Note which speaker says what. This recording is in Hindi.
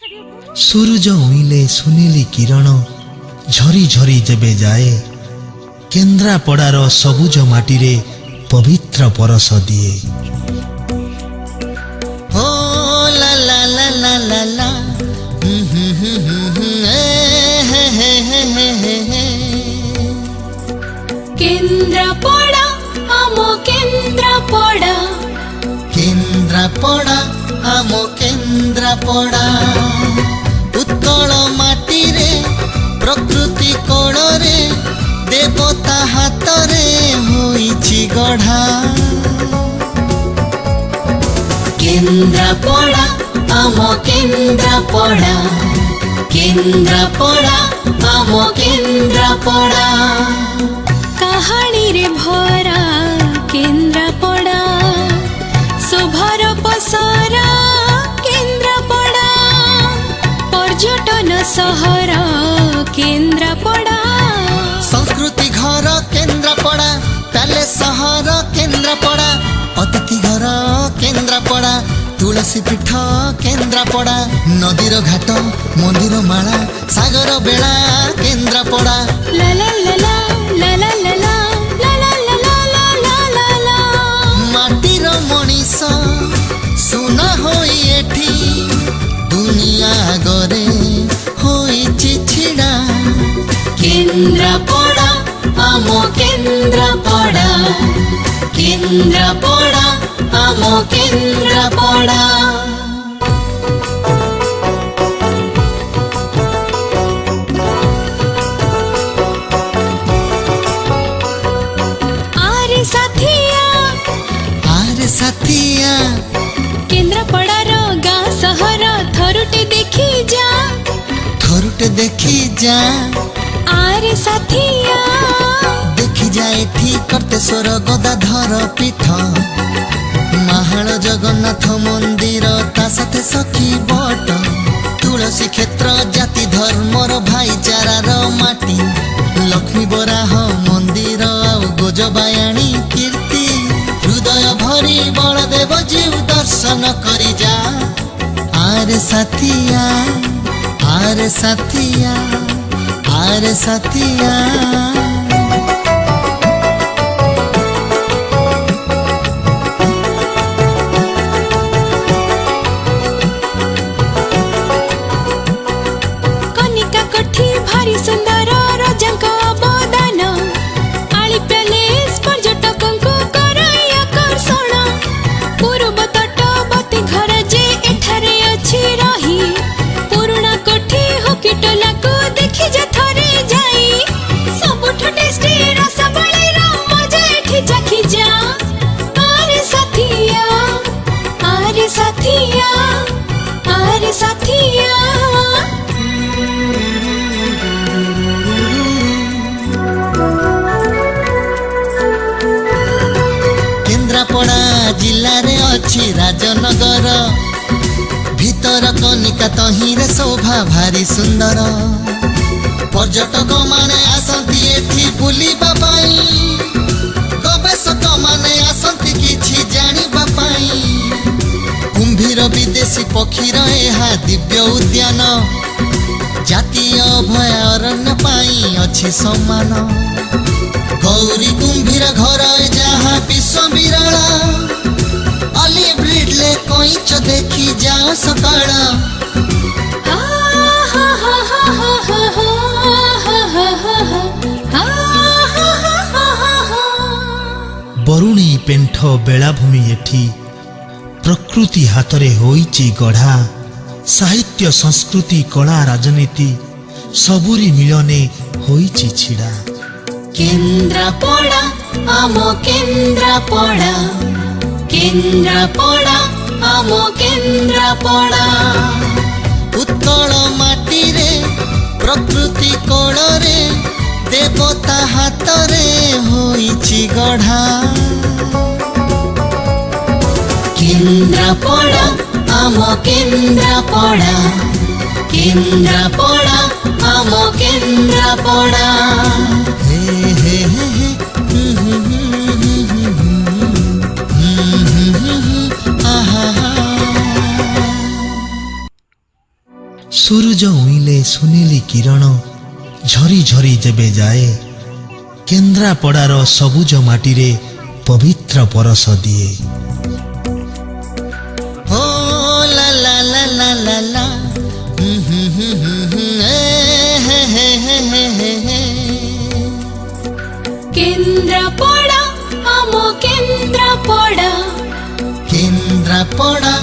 Speaker 1: सूरज उइले सुनेली किरण झरी झरी जेबे जाए केन्द्रापड़ार सबुज माटीरे पवित्र परस दिए। ओ ला ला ला ला ला ला
Speaker 2: केन्द्रापड़ा आमो केन्द्रापड़ा
Speaker 1: केन्द्रापड़ा आमो केन्द्रापड़ा उत्कल माटी रे प्रकृति कोड़रे देवता हातरे होइछि गढ़ा।
Speaker 2: केन्द्रापड़ा आमो केन्द्रापड़ा केन्द्रापड़ा आमो केन्द्रापड़ा कहानी रे भरा केन्द्रापड़ा शोभार पसरा केन्द्रापड़ा पर्यटन सहर केन्द्रापड़ा
Speaker 1: संस्कृति घर केन्द्रापड़ा ताले सहर केन्द्रापड़ा अतिथि घर केन्द्रापड़ा तुलसी पीठ केन्द्रापड़ा नदीर घाट मंदिर माला सागर बेला केन्द्रापड़ा।
Speaker 2: ला ला ला ला ला ला ला ला ला ला ला ला ला ला
Speaker 1: माटीर मनीष सुना होई एठी दुनिया गरे होइछि छिड़ा।
Speaker 2: केन्द्रापड़ा आमो केन्द्रापड़ा केन्द्रापड़ा आमो केन्द्रापड़ा आरे
Speaker 1: साथिया
Speaker 2: केन्द्रापड़ार गाँ सहर थरुटे देखी जा आरे साथिया
Speaker 1: देखी जा एठी कर्तेश्वर गदाधर पीठ महाल जगन्नाथ मंदिर ता साथे सखी बट तुलसी क्षेत्र जाति धर्मर भाईचारार माटी लक्ष्मी बराह मंदिर आउ गोजबायाणी कीर्ति हृदय भरी बलदेव जीव दर्शन करी जा। आरे साथिया आरे साथिया आरे साथिया
Speaker 2: कनिका कोठी भारी सुंदर रजांक अवदान आली प्यालेस पर्यटकंकु कराई आकर्षण पूर्व तटवर्ती घर जे एठारे अछि रही पुराना कोठी होकिटला को देखि जा थरे जाई सबुठु टेस्टी रसबळी रो मजा एठी जाखि जा। आरे साथिया आरे साथिया आरे साथिया
Speaker 1: केन्द्रापड़ा जिल्ला रे अछि राजनगर भीतर कनिका तहिरे शोभा भारी सुंदर पर्यटक माने आसंती एठी बुलिबा पाई गवेषक माने आसंती किछि जानिबा पाई कुंभीर विदेशी पक्षीर एहा दिव्य उद्यान जातीय अभयारण्य पाई अछि सम्मान गौरी कुंभीर घर जहाँ विश्व विरला अलिव रिडले कईच देखी जाओ सकाळ। बरुणी पेंठ बेलाभूमि एठी प्रकृति हातरे होइछि गढ़ा साहित्य संस्कृति कला राजनीति सबुरी मिलने होइछि छिड़ा।
Speaker 2: केन्द्रापड़ा आमो केन्द्रापड़ा केन्द्रापड़ा आमो केन्द्रापड़ा
Speaker 1: उत्कल माटी रे प्रकृति कोड़रे देवता हातरे होइछि गढ़ा।
Speaker 2: केन्द्रापड़ा आमो केन्द्रापड़ा केन्द्रापड़ा आमो केन्द्रापड़ा
Speaker 1: हे हे हे
Speaker 3: ସୂରୁଜ ଉଇଁଲେ ସୁନେଲି କିରଣ ଝରି ଝରି ଯେବେ ଯାଏ କେନ୍ଦ୍ରାପଡ଼ାର ସବୁଜ ମାଟିରେ ପବିତ୍ର ପରଶ ଦିଏ।
Speaker 1: ଓ ଲା ଲା ଲା ଲା ଲା ଲା ହେ ହେ ହେ ହେ ହେ ହେ।
Speaker 2: କେନ୍ଦ୍ରାପଡ଼ା ଆମ କେନ୍ଦ୍ରାପଡ଼ା
Speaker 1: କେନ୍ଦ୍ରାପଡ଼ା